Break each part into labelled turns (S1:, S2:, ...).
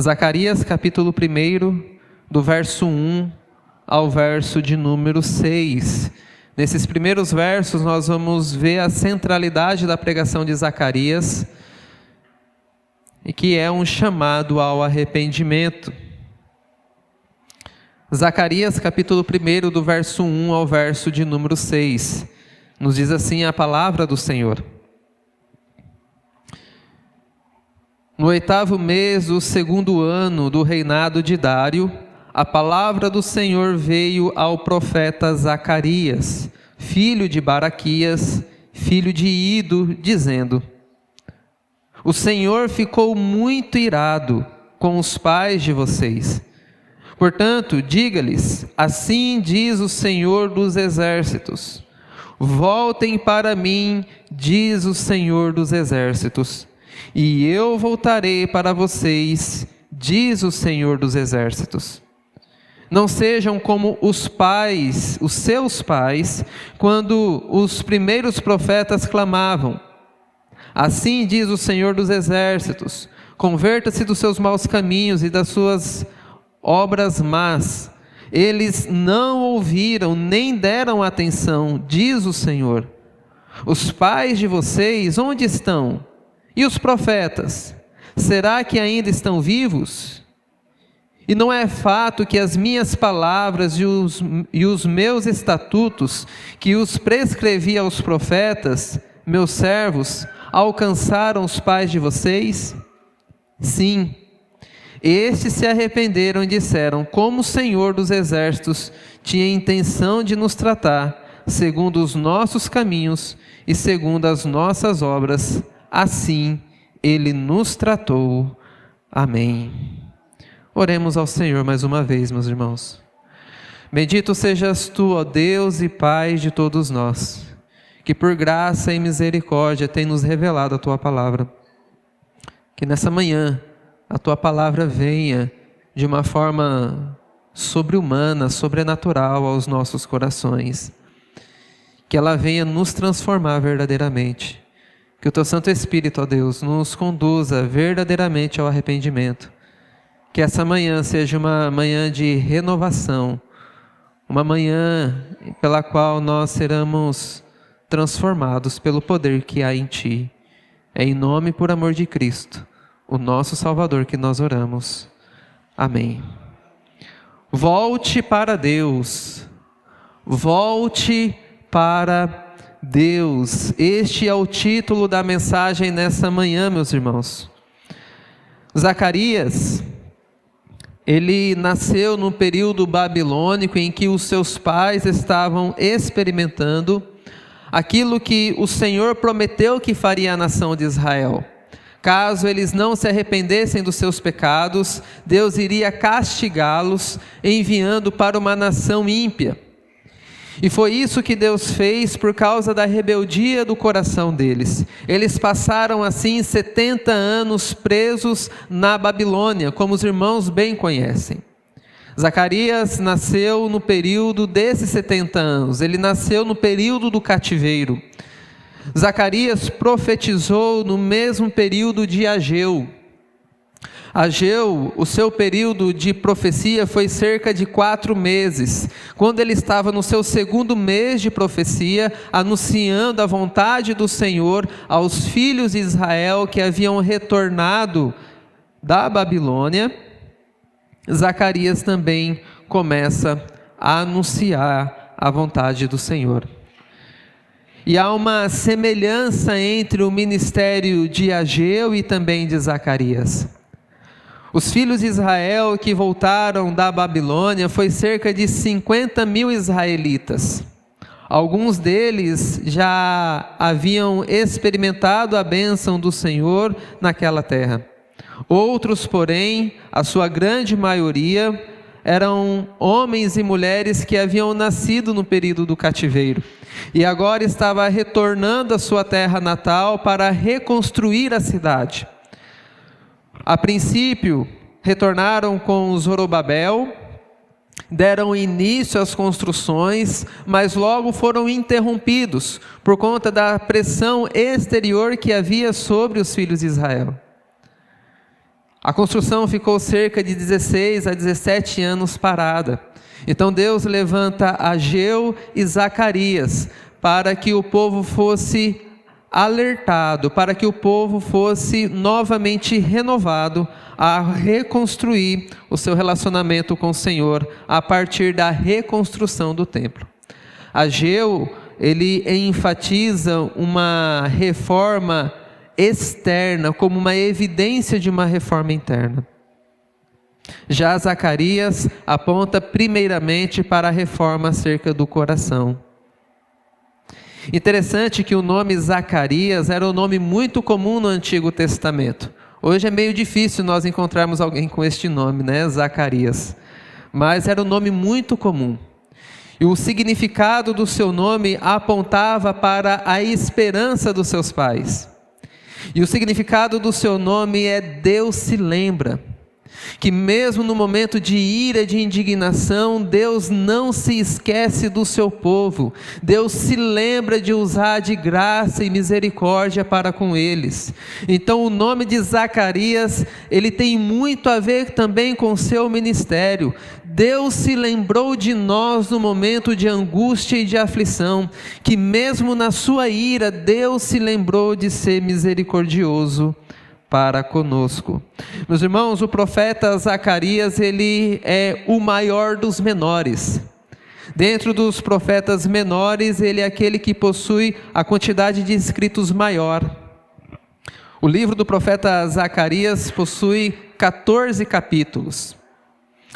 S1: Zacarias capítulo 1, do verso 1 ao verso de número 6. Nesses primeiros versos nós vamos ver a centralidade da pregação de Zacarias, e que é um chamado ao arrependimento. Zacarias capítulo 1, do verso 1 ao verso de número 6, nos diz assim a palavra do Senhor. No 8º mês do 2º ano do reinado de Dário, a palavra do Senhor veio ao profeta Zacarias, filho de Baraquias, filho de Ido, dizendo: O Senhor ficou muito irado com os pais de vocês. Portanto, diga-lhes: assim diz o Senhor dos Exércitos. Voltem para mim, diz o Senhor dos Exércitos, e eu voltarei para vocês, diz o Senhor dos Exércitos. Não sejam como os seus pais, quando os primeiros profetas clamavam: assim diz o Senhor dos Exércitos, converta-se dos seus maus caminhos e das suas obras más. Eles não ouviram nem deram atenção, diz o Senhor. Os pais de vocês, onde estão? E os profetas, será que ainda estão vivos? E não é fato que as minhas palavras e os meus estatutos, que os prescrevi aos profetas, meus servos, alcançaram os pais de vocês? Sim, estes se arrependeram e disseram: como o Senhor dos Exércitos tinha intenção de nos tratar, segundo os nossos caminhos e segundo as nossas obras, assim Ele nos tratou. Amém. Oremos ao Senhor mais uma vez, meus irmãos. Bendito sejas Tu, ó Deus e Pai de todos nós, que por graça e misericórdia tem nos revelado a Tua palavra. Que nessa manhã a Tua palavra venha de uma forma sobre-humana, sobrenatural aos nossos corações. Que ela venha nos transformar verdadeiramente. Que o Teu Santo Espírito, ó Deus, nos conduza verdadeiramente ao arrependimento. Que essa manhã seja uma manhã de renovação, uma manhã pela qual nós seremos transformados pelo poder que há em Ti. É em nome e por amor de Cristo, o nosso Salvador, que nós oramos. Amém. Volte para Deus. Volte para Deus. Este é o título da mensagem nessa manhã, meus irmãos. Zacarias, ele nasceu no período babilônico em que os seus pais estavam experimentando aquilo que o Senhor prometeu que faria à nação de Israel. Caso eles não se arrependessem dos seus pecados, Deus iria castigá-los, enviando para uma nação ímpia. E foi isso que Deus fez por causa da rebeldia do coração deles. Eles passaram assim 70 anos presos na Babilônia, como os irmãos bem conhecem. Zacarias nasceu no período desses 70 anos, ele nasceu no período do cativeiro. Zacarias profetizou no mesmo período de Ageu. Ageu, o seu período de profecia foi cerca de 4 meses, quando ele estava no seu 2º mês de profecia, anunciando a vontade do Senhor aos filhos de Israel que haviam retornado da Babilônia. Zacarias também começa a anunciar a vontade do Senhor. E há uma semelhança entre o ministério de Ageu e também de Zacarias. Os filhos de Israel que voltaram da Babilônia foi cerca de 50.000 israelitas. Alguns deles já haviam experimentado a bênção do Senhor naquela terra. Outros, porém, a sua grande maioria, eram homens e mulheres que haviam nascido no período do cativeiro e agora estava retornando à sua terra natal para reconstruir a cidade. A princípio, retornaram com Zorobabel, deram início às construções, mas logo foram interrompidos por conta da pressão exterior que havia sobre os filhos de Israel. A construção ficou cerca de 16 a 17 anos parada. Então Deus levanta Ageu e Zacarias para que o povo fosse alertado, para que o povo fosse novamente renovado a reconstruir o seu relacionamento com o Senhor a partir da reconstrução do templo. Ageu, ele enfatiza uma reforma externa como uma evidência de uma reforma interna. Já Zacarias aponta primeiramente para a reforma acerca do coração. Interessante que o nome Zacarias era um nome muito comum no Antigo Testamento. Hoje é meio difícil nós encontrarmos alguém com este nome, né? Zacarias. Mas era um nome muito comum. E o significado do seu nome apontava para a esperança dos seus pais. E o significado do seu nome é Deus se lembra. Que mesmo no momento de ira, de indignação, Deus não se esquece do seu povo. Deus se lembra de usar de graça e misericórdia para com eles. Então o nome de Zacarias, ele tem muito a ver também com o seu ministério. Deus se lembrou de nós no momento de angústia e de aflição, que mesmo na sua ira, Deus se lembrou de ser misericordioso para conosco. Meus irmãos, o profeta Zacarias, ele é o maior dos menores. Dentro dos profetas menores, ele é aquele que possui a quantidade de escritos maior. O livro do profeta Zacarias possui 14 capítulos.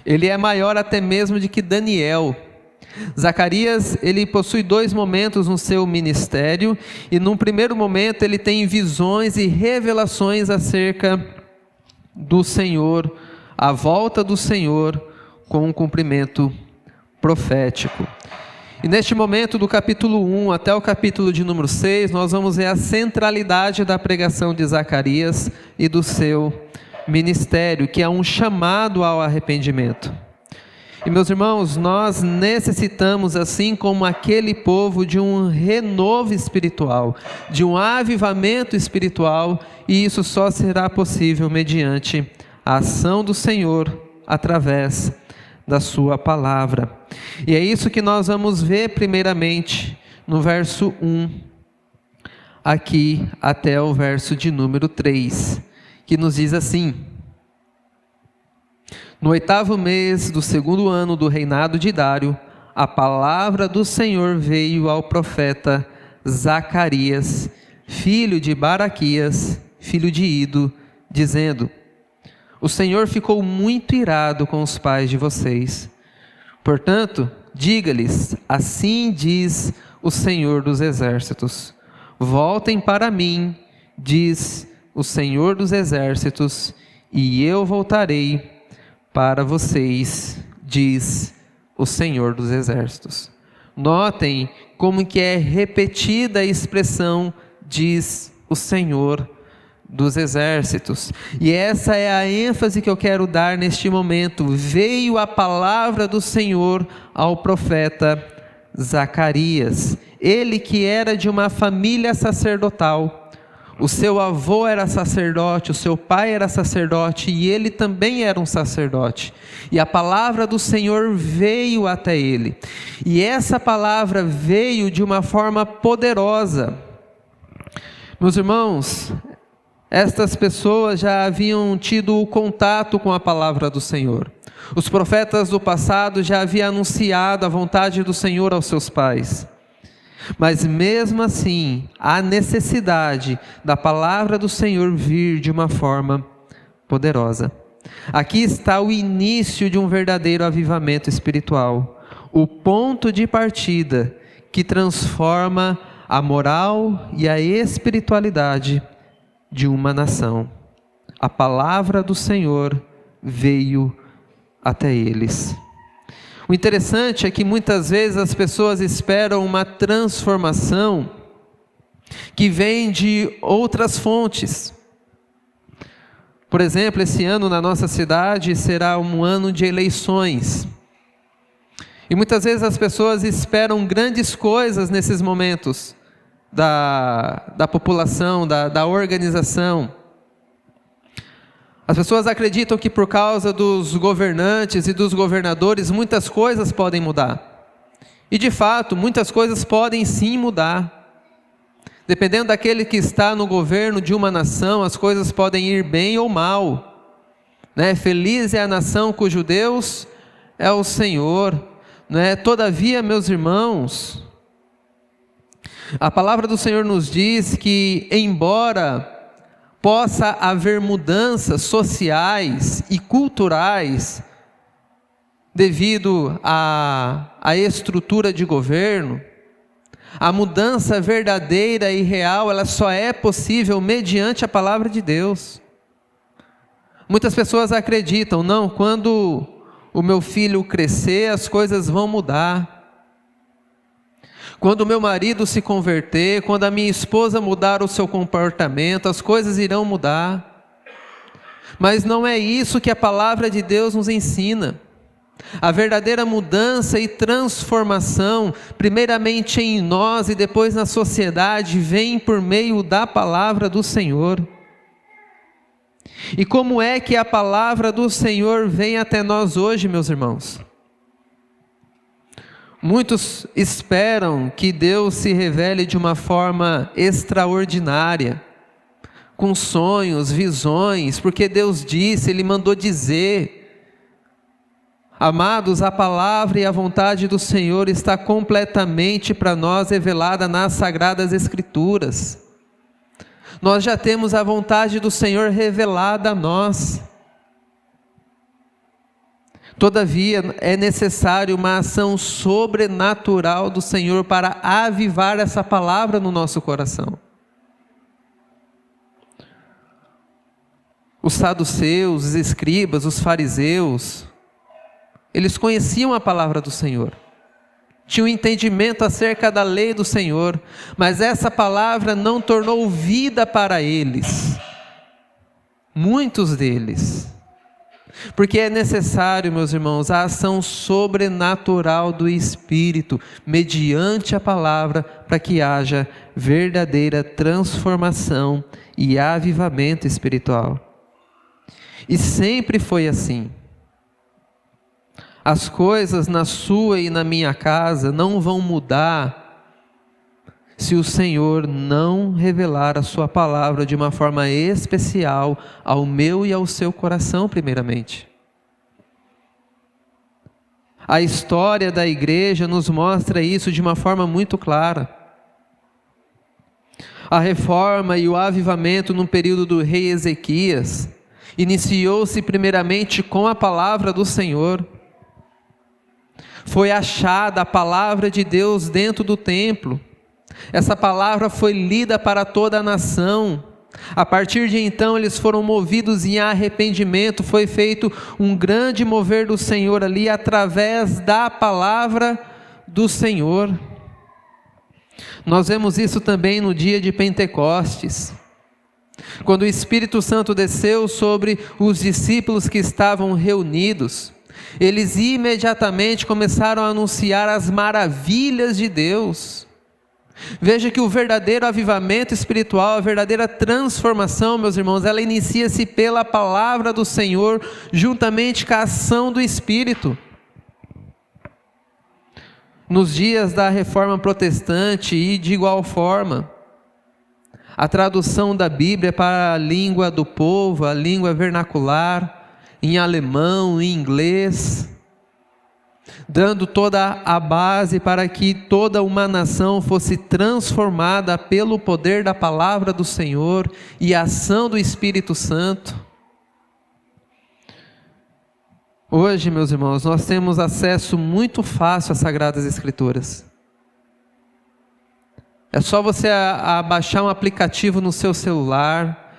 S1: Ele é maior até mesmo de que Daniel. Zacarias, ele possui 2 momentos no seu ministério, e num primeiro momento ele tem visões e revelações acerca do Senhor, a volta do Senhor com um cumprimento profético. E neste momento do capítulo 1 até o capítulo de número 6, nós vamos ver a centralidade da pregação de Zacarias e do seu ministério, que é um chamado ao arrependimento. E meus irmãos, nós necessitamos, assim como aquele povo, de um renovo espiritual, de um avivamento espiritual, e isso só será possível mediante a ação do Senhor através da sua palavra. E é isso que nós vamos ver primeiramente no verso 1, aqui até o verso de número 3, que nos diz assim: No 8º mês do 2º ano do reinado de Dário, a palavra do Senhor veio ao profeta Zacarias, filho de Baraquias, filho de Ido, dizendo: O Senhor ficou muito irado com os pais de vocês. Portanto, diga-lhes: assim diz o Senhor dos Exércitos: voltem para mim, diz o Senhor dos Exércitos, e eu voltarei para vocês, diz o Senhor dos Exércitos. Notem como que é repetida a expressão, diz o Senhor dos Exércitos. E essa é a ênfase que eu quero dar neste momento. Veio a palavra do Senhor ao profeta Zacarias. Ele que era de uma família sacerdotal. O seu avô era sacerdote, o seu pai era sacerdote e ele também era um sacerdote. E a palavra do Senhor veio até ele. E essa palavra veio de uma forma poderosa. Meus irmãos, estas pessoas já haviam tido contato com a palavra do Senhor. Os profetas do passado já haviam anunciado a vontade do Senhor aos seus pais. Mas mesmo assim, há necessidade da palavra do Senhor vir de uma forma poderosa. Aqui está o início de um verdadeiro avivamento espiritual. O ponto de partida que transforma a moral e a espiritualidade de uma nação. A palavra do Senhor veio até eles. O interessante é que muitas vezes as pessoas esperam uma transformação que vem de outras fontes. Por exemplo, esse ano na nossa cidade será um ano de eleições. E muitas vezes as pessoas esperam grandes coisas nesses momentos da população, da organização. As pessoas acreditam que por causa dos governantes e dos governadores, muitas coisas podem mudar. E de fato, muitas coisas podem sim mudar. Dependendo daquele que está no governo de uma nação, as coisas podem ir bem ou mal, né? Feliz é a nação cujo Deus é o Senhor, né? Todavia, meus irmãos, a palavra do Senhor nos diz que, embora possa haver mudanças sociais e culturais devido à estrutura de governo, a mudança verdadeira e real, ela só é possível mediante a palavra de Deus. Muitas pessoas acreditam, não, quando o meu filho crescer, as coisas vão mudar. Quando o meu marido se converter, quando a minha esposa mudar o seu comportamento, as coisas irão mudar. Mas não é isso que a palavra de Deus nos ensina. A verdadeira mudança e transformação, primeiramente em nós e depois na sociedade, vem por meio da palavra do Senhor. E como é que a palavra do Senhor vem até nós hoje, meus irmãos? Muitos esperam que Deus se revele de uma forma extraordinária, com sonhos, visões, porque Deus disse, Ele mandou dizer. Amados, a palavra e a vontade do Senhor está completamente para nós revelada nas Sagradas Escrituras. Nós já temos a vontade do Senhor revelada a nós. Todavia, é necessário uma ação sobrenatural do Senhor para avivar essa palavra no nosso coração. Os saduceus, os escribas, os fariseus, eles conheciam a palavra do Senhor, tinham entendimento acerca da lei do Senhor, mas essa palavra não tornou vida para eles, muitos deles, porque é necessário, meus irmãos, a ação sobrenatural do Espírito, mediante a palavra, para que haja verdadeira transformação e avivamento espiritual. E sempre foi assim. As coisas na sua e na minha casa não vão mudar se o Senhor não revelar a sua palavra de uma forma especial ao meu e ao seu coração primeiramente. A história da igreja nos mostra isso de uma forma muito clara. A reforma e o avivamento no período do rei Ezequias iniciou-se primeiramente com a palavra do Senhor. Foi achada a palavra de Deus dentro do templo. Essa palavra foi lida para toda a nação. A partir de então eles foram movidos em arrependimento. Foi feito um grande mover do Senhor ali através da palavra do Senhor. Nós vemos isso também no dia de Pentecostes, quando o Espírito Santo desceu sobre os discípulos que estavam reunidos. Eles imediatamente começaram a anunciar as maravilhas de Deus. Veja que o verdadeiro avivamento espiritual, a verdadeira transformação, meus irmãos, ela inicia-se pela palavra do Senhor, juntamente com a ação do Espírito. Nos dias da Reforma Protestante e de igual forma, a tradução da Bíblia para a língua do povo, a língua vernacular, em alemão, em inglês, dando toda a base para que toda uma nação fosse transformada pelo poder da palavra do Senhor e a ação do Espírito Santo. Hoje, meus irmãos, nós temos acesso muito fácil às Sagradas Escrituras. É só você baixar um aplicativo no seu celular,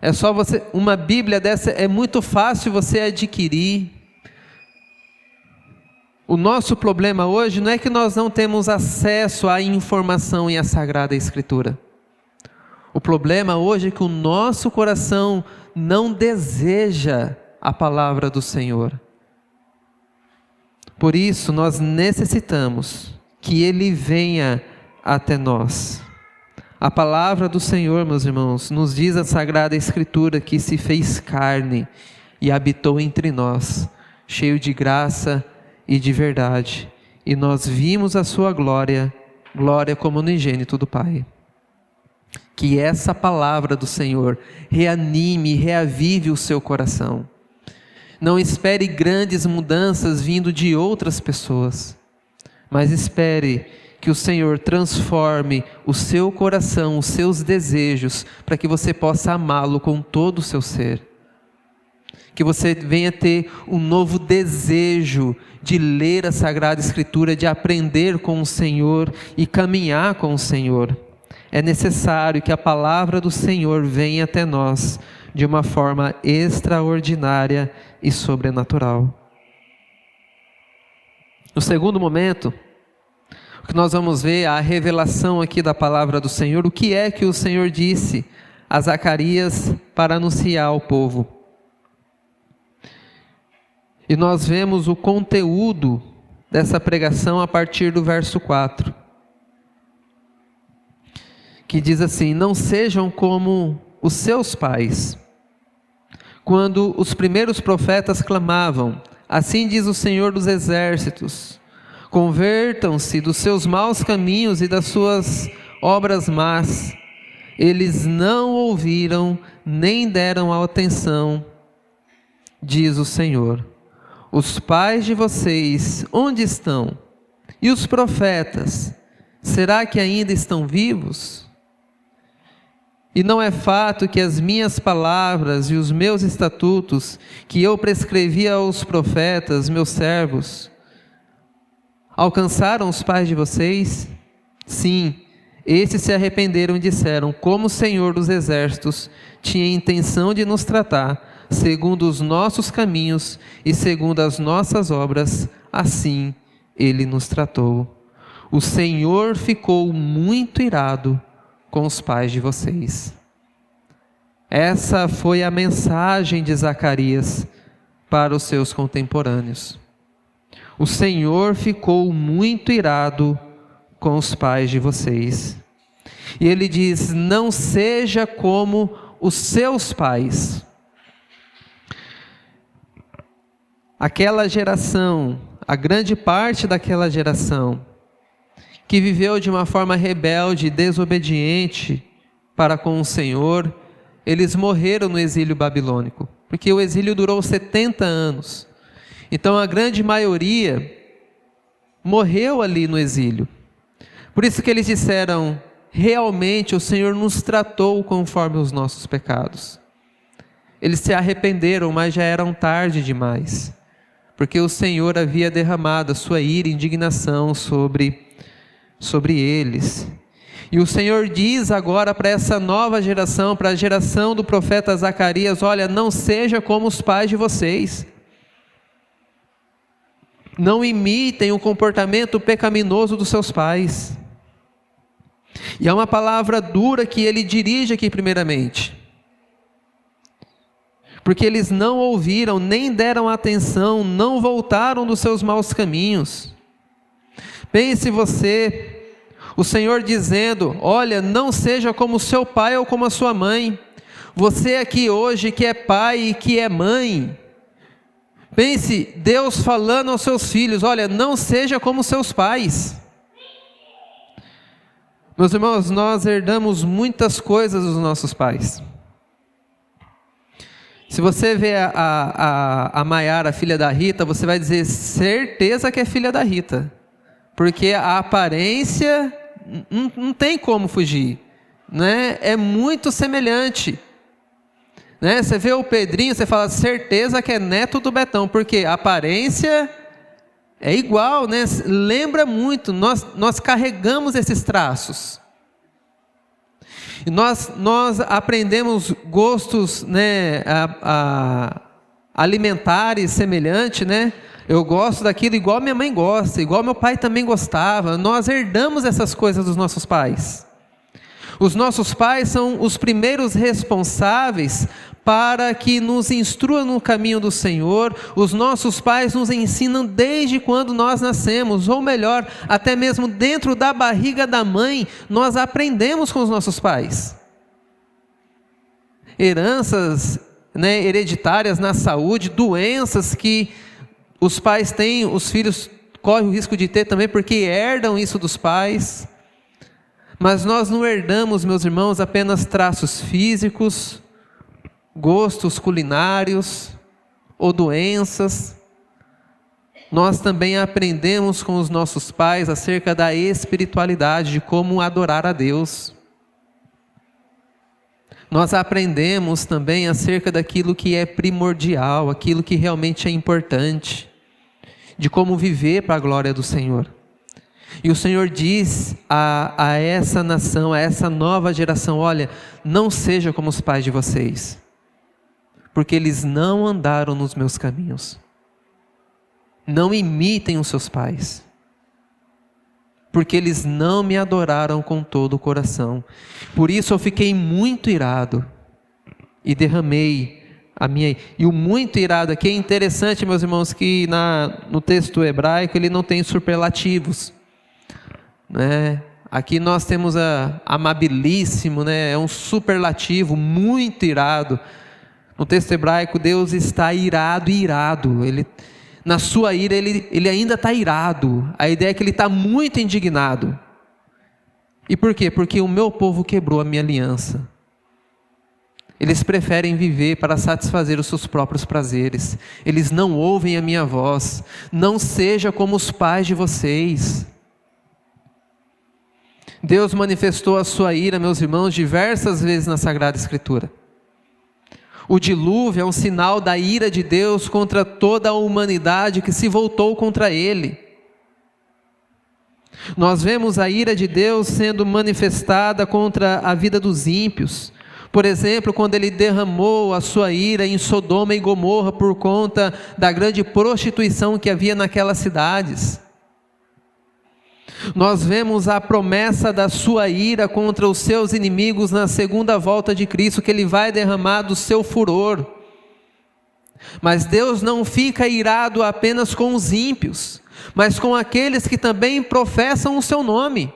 S1: é só você, uma Bíblia dessa é muito fácil você adquirir. O nosso problema hoje não é que nós não temos acesso à informação e à Sagrada Escritura. O problema hoje é que o nosso coração não deseja a palavra do Senhor. Por isso nós necessitamos que Ele venha até nós. A palavra do Senhor, meus irmãos, nos diz a Sagrada Escritura que se fez carne e habitou entre nós, cheio de graça e de verdade. E nós vimos a sua glória, glória como unigênito do Pai. Que essa palavra do Senhor reanime, reavive o seu coração. Não espere grandes mudanças vindo de outras pessoas, mas espere que o Senhor transforme o seu coração, os seus desejos, para que você possa amá-lo com todo o seu ser. Que você venha ter um novo desejo de ler a Sagrada Escritura, de aprender com o Senhor e caminhar com o Senhor. É necessário que a palavra do Senhor venha até nós de uma forma extraordinária e sobrenatural. No segundo momento, o que nós vamos ver é a revelação aqui da palavra do Senhor. O que é que o Senhor disse a Zacarias para anunciar ao povo? E nós vemos o conteúdo dessa pregação a partir do verso 4. Que diz assim: não sejam como os seus pais, quando os primeiros profetas clamavam, assim diz o Senhor dos Exércitos, convertam-se dos seus maus caminhos e das suas obras más. Eles não ouviram, nem deram atenção, diz o Senhor. Os pais de vocês, onde estão? E os profetas, será que ainda estão vivos? E não é fato que as minhas palavras e os meus estatutos, que eu prescrevi aos profetas, meus servos, alcançaram os pais de vocês? Sim, esses se arrependeram e disseram: como o Senhor dos Exércitos tinha intenção de nos tratar, segundo os nossos caminhos e segundo as nossas obras, assim Ele nos tratou. O Senhor ficou muito irado com os pais de vocês. Essa foi a mensagem de Zacarias para os seus contemporâneos. O Senhor ficou muito irado com os pais de vocês. E Ele diz: não seja como os seus pais. Aquela geração, a grande parte daquela geração, que viveu de uma forma rebelde e desobediente para com o Senhor, eles morreram no exílio babilônico, porque o exílio durou 70 anos. Então a grande maioria morreu ali no exílio. Por isso que eles disseram: realmente o Senhor nos tratou conforme os nossos pecados. Eles se arrependeram, mas já eram tarde demais, porque o Senhor havia derramado a sua ira e indignação sobre eles. E o Senhor diz agora para essa nova geração, para a geração do profeta Zacarias: olha, não seja como os pais de vocês. Não imitem o comportamento pecaminoso dos seus pais. E é uma palavra dura que ele dirige aqui primeiramente, porque eles não ouviram, nem deram atenção, não voltaram dos seus maus caminhos. Pense você, o Senhor dizendo: olha, não seja como o seu pai ou como a sua mãe. Você aqui hoje que é pai e que é mãe, pense Deus falando aos seus filhos: olha, não seja como os seus pais. Meus irmãos, nós herdamos muitas coisas dos nossos pais. Se você vê a Maiara, filha da Rita, você vai dizer certeza que é filha da Rita, porque a aparência não tem como fugir, né? É muito semelhante, né? Você vê o Pedrinho, você fala certeza que é neto do Betão, porque a aparência é igual, né? Lembra muito, nós carregamos esses traços. E nós aprendemos gostos, né, alimentares semelhantes, né? Eu gosto daquilo igual minha mãe gosta, igual meu pai também gostava. Nós herdamos essas coisas dos nossos pais. Os nossos pais são os primeiros responsáveis para que nos instrua no caminho do Senhor. Os nossos pais nos ensinam desde quando nós nascemos, ou melhor, até mesmo dentro da barriga da mãe, nós aprendemos com os nossos pais. Heranças, hereditárias na saúde, doenças que os pais têm, os filhos correm o risco de ter também, porque herdam isso dos pais. Mas nós não herdamos, meus irmãos, apenas traços físicos, gostos culinários ou doenças. Nós também aprendemos com os nossos pais acerca da espiritualidade, de como adorar a Deus. Nós aprendemos também acerca daquilo que é primordial, aquilo que realmente é importante, de como viver para a glória do Senhor. E o Senhor diz a essa nação, a essa nova geração: olha, não seja como os pais de vocês, porque eles não andaram nos meus caminhos. Não imitem os seus pais, porque eles não me adoraram com todo o coração. Por isso eu fiquei muito irado e derramei a minha... E o muito irado aqui é interessante, meus irmãos, que no texto hebraico ele não tem superlativos, né? Aqui nós temos amabilíssimo, né? É um superlativo, muito irado. No texto hebraico, Deus está irado e irado. Ele, na sua ira, ele ainda está irado. A ideia é que ele está muito indignado. E por quê? Porque o meu povo quebrou a minha aliança. Eles preferem viver para satisfazer os seus próprios prazeres. Eles não ouvem a minha voz. Não seja como os pais de vocês. Deus manifestou a sua ira, meus irmãos, diversas vezes na Sagrada Escritura. O dilúvio é um sinal da ira de Deus contra toda a humanidade que se voltou contra Ele. Nós vemos a ira de Deus sendo manifestada contra a vida dos ímpios. Por exemplo, quando Ele derramou a sua ira em Sodoma e Gomorra por conta da grande prostituição que havia naquelas cidades. Nós vemos a promessa da sua ira contra os seus inimigos na segunda volta de Cristo, que Ele vai derramar do seu furor. Mas Deus não fica irado apenas com os ímpios, mas com aqueles que também professam o seu nome.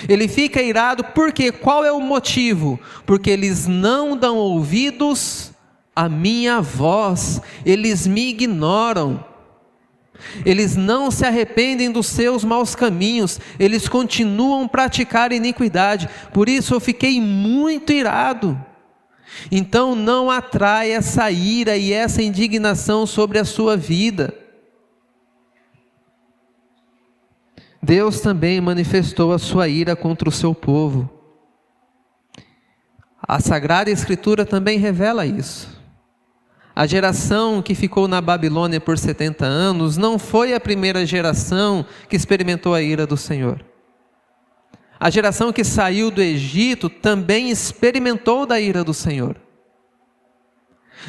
S1: Ele fica irado porque qual é o motivo? Porque eles não dão ouvidos à minha voz, eles me ignoram. Eles não se arrependem dos seus maus caminhos, eles continuam a praticar iniquidade. Por isso eu fiquei muito irado. Então não atrai essa ira e essa indignação sobre a sua vida. Deus também manifestou a sua ira contra o seu povo. A Sagrada Escritura também revela isso. A geração que ficou na Babilônia por 70 anos não foi a primeira geração que experimentou a ira do Senhor. A geração que saiu do Egito também experimentou da ira do Senhor.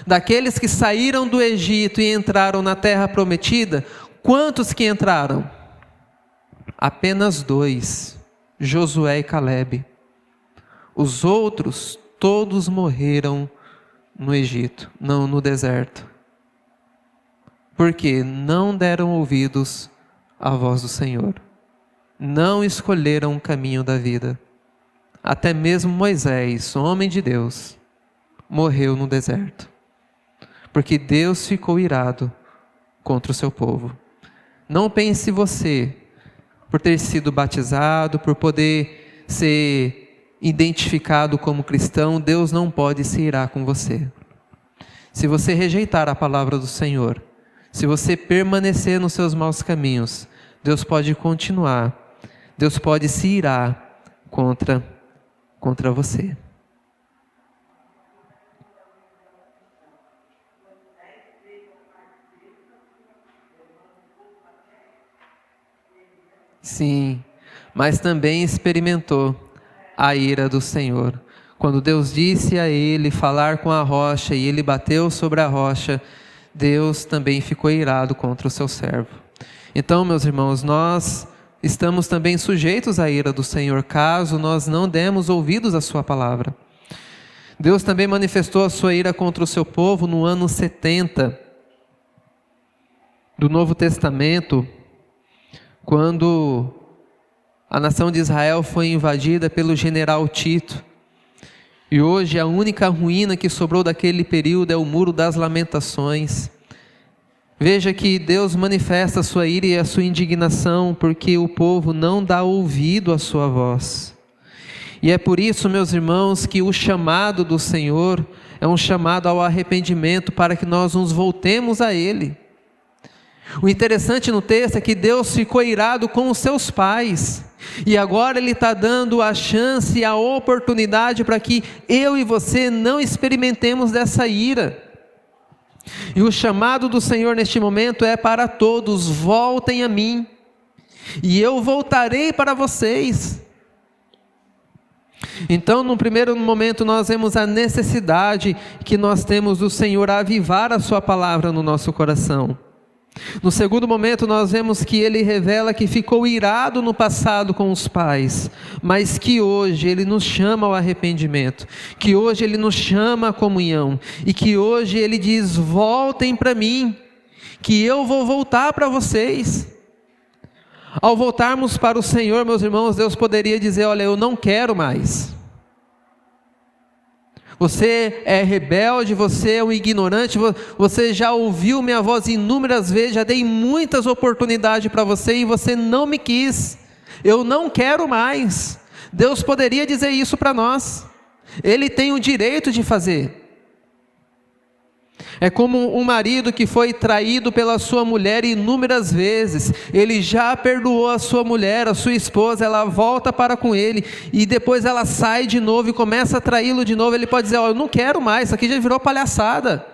S1: Daqueles que saíram do Egito e entraram na terra prometida, quantos que entraram? Apenas 2, Josué e Calebe. Os outros todos morreram no Egito, não no deserto. Porque não deram ouvidos à voz do Senhor. Não escolheram o caminho da vida. Até mesmo Moisés, homem de Deus, morreu no deserto. Porque Deus ficou irado contra o seu povo. Não pense você, por ter sido batizado, por poder ser identificado como cristão, Deus não pode se irar com você. Se você rejeitar a palavra do Senhor, se você permanecer nos seus maus caminhos, Deus pode continuar, Deus pode se irar contra você. Sim, mas também experimentou a ira do Senhor. Quando Deus disse a ele falar com a rocha e ele bateu sobre a rocha, Deus também ficou irado contra o seu servo. Então, meus irmãos, nós estamos também sujeitos à ira do Senhor, caso nós não demos ouvidos à sua palavra. Deus também manifestou a sua ira contra o seu povo no ano 70 do Novo Testamento, quando a nação de Israel foi invadida pelo general Tito. E hoje a única ruína que sobrou daquele período é o Muro das Lamentações. Veja que Deus manifesta a sua ira e a sua indignação porque o povo não dá ouvido à sua voz. E é por isso, meus irmãos, que o chamado do Senhor é um chamado ao arrependimento para que nós nos voltemos a Ele. O interessante no texto é que Deus ficou irado com os seus pais, e agora Ele está dando a chance e a oportunidade para que eu e você não experimentemos dessa ira. E o chamado do Senhor neste momento é para todos: voltem a mim, e eu voltarei para vocês. Então, no primeiro momento, nós vemos a necessidade que nós temos do Senhor avivar a sua palavra no nosso coração. No segundo momento, nós vemos que Ele revela que ficou irado no passado com os pais, mas que hoje Ele nos chama ao arrependimento, que hoje Ele nos chama à comunhão, e que hoje Ele diz: voltem para mim, que eu vou voltar para vocês. Ao voltarmos para o Senhor, meus irmãos, Deus poderia dizer: olha, eu não quero mais. Você é rebelde, você é um ignorante, você já ouviu minha voz inúmeras vezes, já dei muitas oportunidades para você e você não me quis. Eu não quero mais. Deus poderia dizer isso para nós. Ele tem o direito de fazer. É como um marido que foi traído pela sua mulher inúmeras vezes. Ele já perdoou a sua mulher, a sua esposa, ela volta para com ele, e depois ela sai de novo e começa a traí-lo de novo. Ele pode dizer: eu não quero mais, isso aqui já virou palhaçada.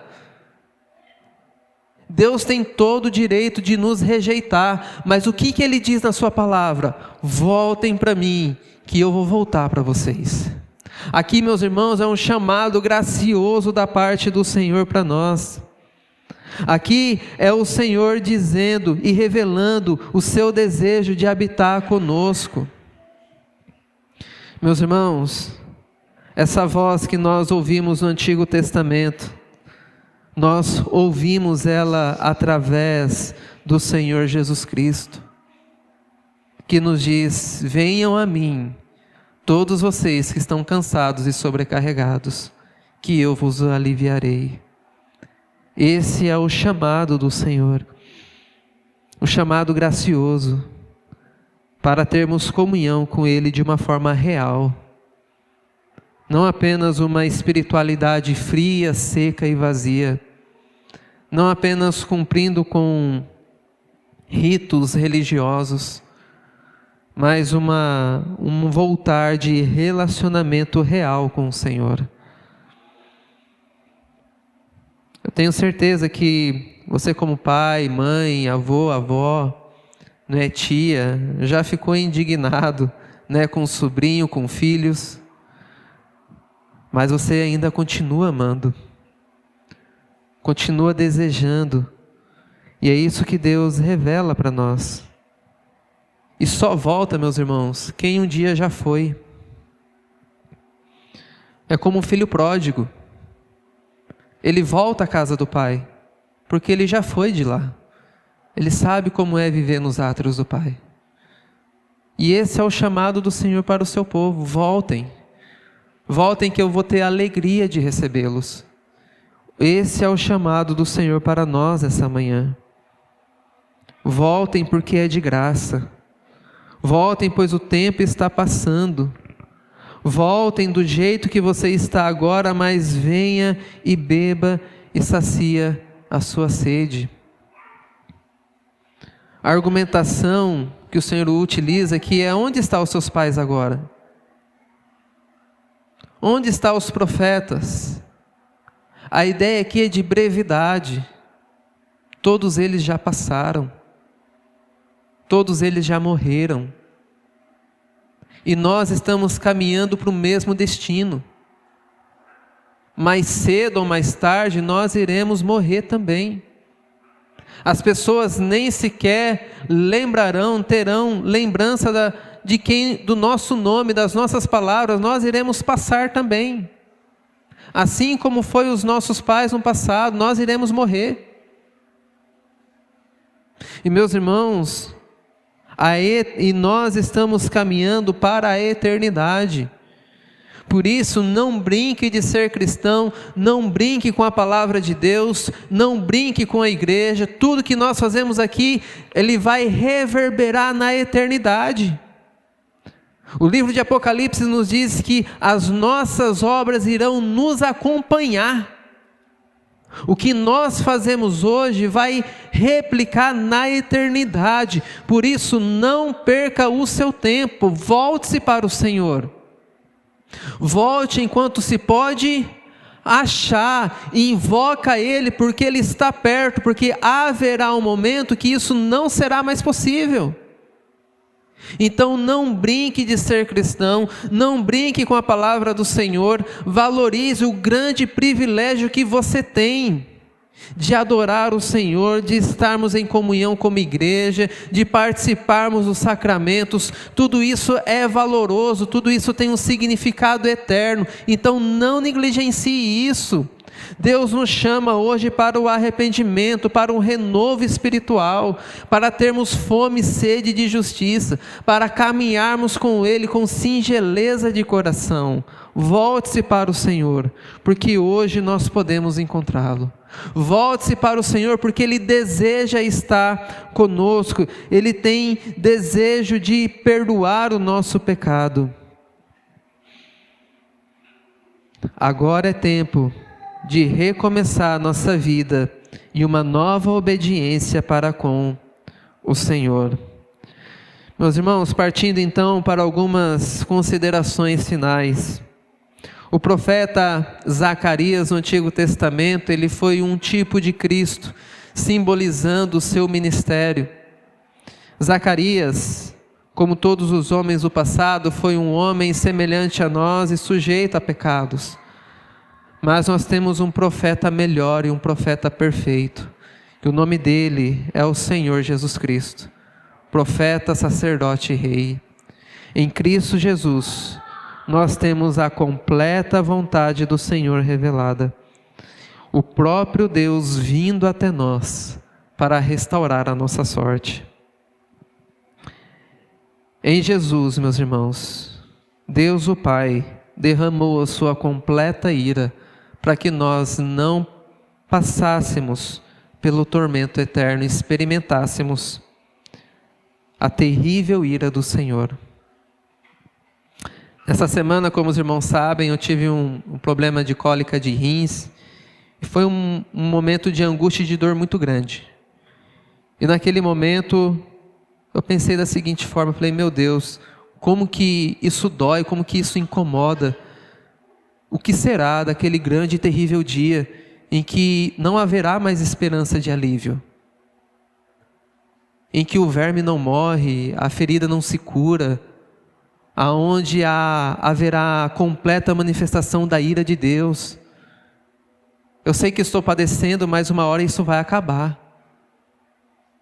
S1: Deus tem todo o direito de nos rejeitar, mas o que Ele diz na sua palavra? Voltem para mim, que eu vou voltar para vocês. Aqui, meus irmãos, é um chamado gracioso da parte do Senhor para nós. Aqui é o Senhor dizendo e revelando o seu desejo de habitar conosco. Meus irmãos, essa voz que nós ouvimos no Antigo Testamento, nós ouvimos ela através do Senhor Jesus Cristo, que nos diz: venham a mim, todos vocês que estão cansados e sobrecarregados, que eu vos aliviarei. Esse é o chamado do Senhor, o chamado gracioso, para termos comunhão com Ele de uma forma real. Não apenas uma espiritualidade fria, seca e vazia. Não apenas cumprindo com ritos religiosos, mas um voltar de relacionamento real com o Senhor. Eu tenho certeza que você, como pai, mãe, avô, avó, né, tia, já ficou indignado, né, com o sobrinho, com filhos, mas você ainda continua amando, continua desejando, e é isso que Deus revela para nós. E só volta, meus irmãos, quem um dia já foi. É como um filho pródigo. Ele volta à casa do pai, porque ele já foi de lá. Ele sabe como é viver nos átrios do pai. E esse é o chamado do Senhor para o seu povo: voltem. Voltem, que eu vou ter a alegria de recebê-los. Esse é o chamado do Senhor para nós essa manhã. Voltem, porque é de graça. Voltem, pois o tempo está passando. Voltem do jeito que você está agora, mas venha e beba e sacia a sua sede. A argumentação que o Senhor utiliza aqui é: onde estão os seus pais agora? Onde estão os profetas? A ideia aqui é de brevidade. Todos eles já passaram. Todos eles já morreram. E nós estamos caminhando para o mesmo destino. Mais cedo ou mais tarde nós iremos morrer também. As pessoas nem sequer lembrarão, terão lembrança do nosso nome, das nossas palavras. Nós iremos passar também. Assim como foi os nossos pais no passado, nós iremos morrer. E meus irmãos, e nós estamos caminhando para a eternidade. Por isso, não brinque de ser cristão, não brinque com a palavra de Deus, não brinque com a igreja. Tudo que nós fazemos aqui, ele vai reverberar na eternidade. O livro de Apocalipse nos diz que as nossas obras irão nos acompanhar. O que nós fazemos hoje vai replicar na eternidade. Por isso, não perca o seu tempo, volte-se para o Senhor. Volte enquanto se pode achar, e invoca Ele, porque Ele está perto, porque haverá um momento que isso não será mais possível. Então não brinque de ser cristão, não brinque com a palavra do Senhor, valorize o grande privilégio que você tem de adorar o Senhor, de estarmos em comunhão como igreja, de participarmos dos sacramentos. Tudo isso é valoroso, tudo isso tem um significado eterno, então não negligencie isso. Deus nos chama hoje para o arrependimento, para um renovo espiritual, para termos fome e sede de justiça, para caminharmos com Ele com singeleza de coração. Volte-se para o Senhor, porque hoje nós podemos encontrá-lo. Volte-se para o Senhor, porque Ele deseja estar conosco, Ele tem desejo de perdoar o nosso pecado. Agora é tempo de recomeçar a nossa vida e uma nova obediência para com o Senhor. Meus irmãos, partindo então para algumas considerações finais. O profeta Zacarias no Antigo Testamento, ele foi um tipo de Cristo, simbolizando o seu ministério. Zacarias, como todos os homens do passado, foi um homem semelhante a nós e sujeito a pecados. Mas nós temos um profeta melhor e um profeta perfeito, que o nome dele é o Senhor Jesus Cristo, profeta, sacerdote e rei. Em Cristo Jesus, nós temos a completa vontade do Senhor revelada, o próprio Deus vindo até nós para restaurar a nossa sorte. Em Jesus, meus irmãos, Deus o Pai derramou a sua completa ira para que nós não passássemos pelo tormento eterno, experimentássemos a terrível ira do Senhor. Essa semana, como os irmãos sabem, eu tive um problema de cólica de rins, e foi um momento de angústia e de dor muito grande. E naquele momento, eu pensei da seguinte forma, falei, meu Deus, como que isso dói, como que isso incomoda. O que será daquele grande e terrível dia em que não haverá mais esperança de alívio? Em que o verme não morre, a ferida não se cura, aonde haverá a completa manifestação da ira de Deus. Eu sei que estou padecendo, mas uma hora isso vai acabar.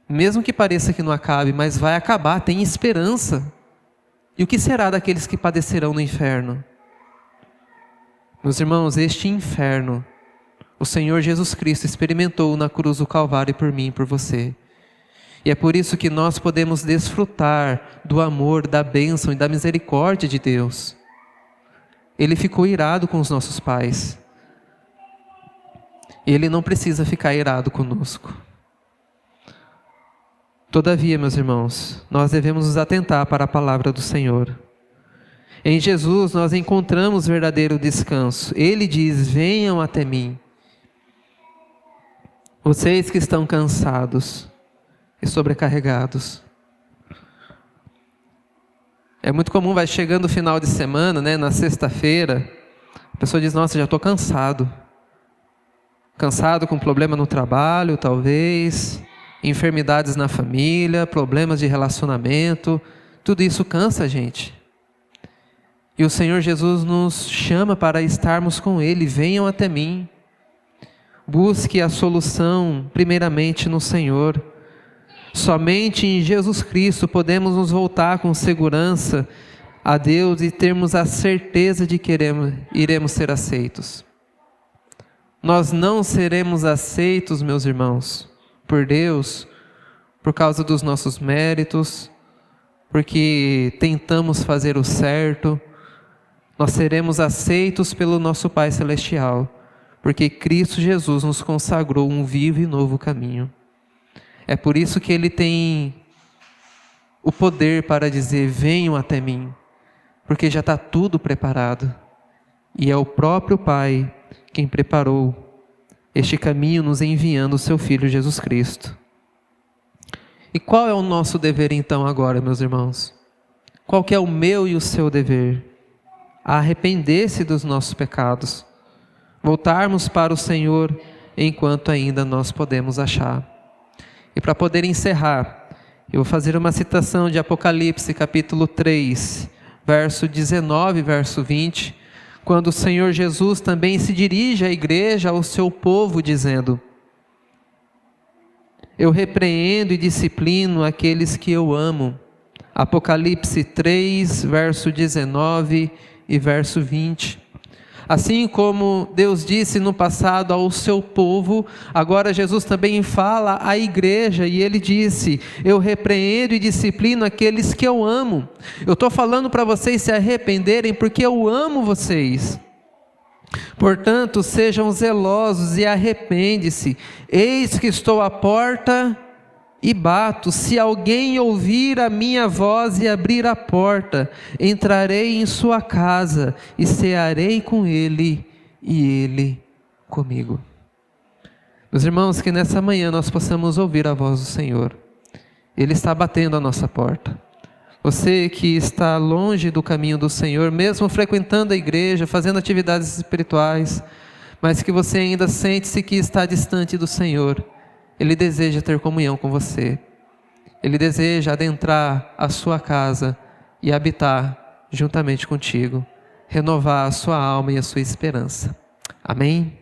S1: Mesmo que pareça que não acabe, mas vai acabar, tem esperança. E o que será daqueles que padecerão no inferno? Meus irmãos, este inferno, o Senhor Jesus Cristo experimentou na cruz do Calvário por mim e por você. E é por isso que nós podemos desfrutar do amor, da bênção e da misericórdia de Deus. Ele ficou irado com os nossos pais. Ele não precisa ficar irado conosco. Todavia, meus irmãos, nós devemos nos atentar para a palavra do Senhor. Em Jesus nós encontramos verdadeiro descanso. Ele diz, venham até mim, vocês que estão cansados e sobrecarregados. É muito comum, vai chegando o final de semana, né, na sexta-feira, a pessoa diz, nossa, já estou cansado. Cansado com problema no trabalho, talvez, enfermidades na família, problemas de relacionamento, tudo isso cansa a gente. E o Senhor Jesus nos chama para estarmos com Ele. Venham até mim. Busque a solução primeiramente no Senhor. Somente em Jesus Cristo podemos nos voltar com segurança a Deus e termos a certeza de que iremos ser aceitos. Nós não seremos aceitos, meus irmãos, por Deus, por causa dos nossos méritos, porque tentamos fazer o certo. Nós seremos aceitos pelo nosso Pai Celestial, porque Cristo Jesus nos consagrou um vivo e novo caminho. É por isso que Ele tem o poder para dizer: venham até mim, porque já está tudo preparado. E é o próprio Pai quem preparou este caminho, nos enviando o seu Filho Jesus Cristo. E qual é o nosso dever então agora, meus irmãos? Qual que é o meu e o seu dever? Arrepender-se dos nossos pecados, voltarmos para o Senhor enquanto ainda nós podemos achar. E para poder encerrar, eu vou fazer uma citação de Apocalipse capítulo 3, verso 19, verso 20, quando o Senhor Jesus também se dirige à igreja, ao seu povo, dizendo: eu repreendo e disciplino aqueles que eu amo. Apocalipse 3, verso 19 e verso 20. Assim como Deus disse no passado ao seu povo, agora Jesus também fala à igreja e Ele disse: eu repreendo e disciplino aqueles que eu amo. Eu estou falando para vocês se arrependerem porque eu amo vocês. Portanto, sejam zelosos e arrepende-se. Eis que estou à porta e bato. Se alguém ouvir a minha voz e abrir a porta, entrarei em sua casa e cearei com ele e ele comigo. Meus irmãos, que nessa manhã nós possamos ouvir a voz do Senhor. Ele está batendo a nossa porta. Você que está longe do caminho do Senhor, mesmo frequentando a igreja, fazendo atividades espirituais, mas que você ainda sente-se que está distante do Senhor, Ele deseja ter comunhão com você. Ele deseja adentrar a sua casa e habitar juntamente contigo, renovar a sua alma e a sua esperança. Amém?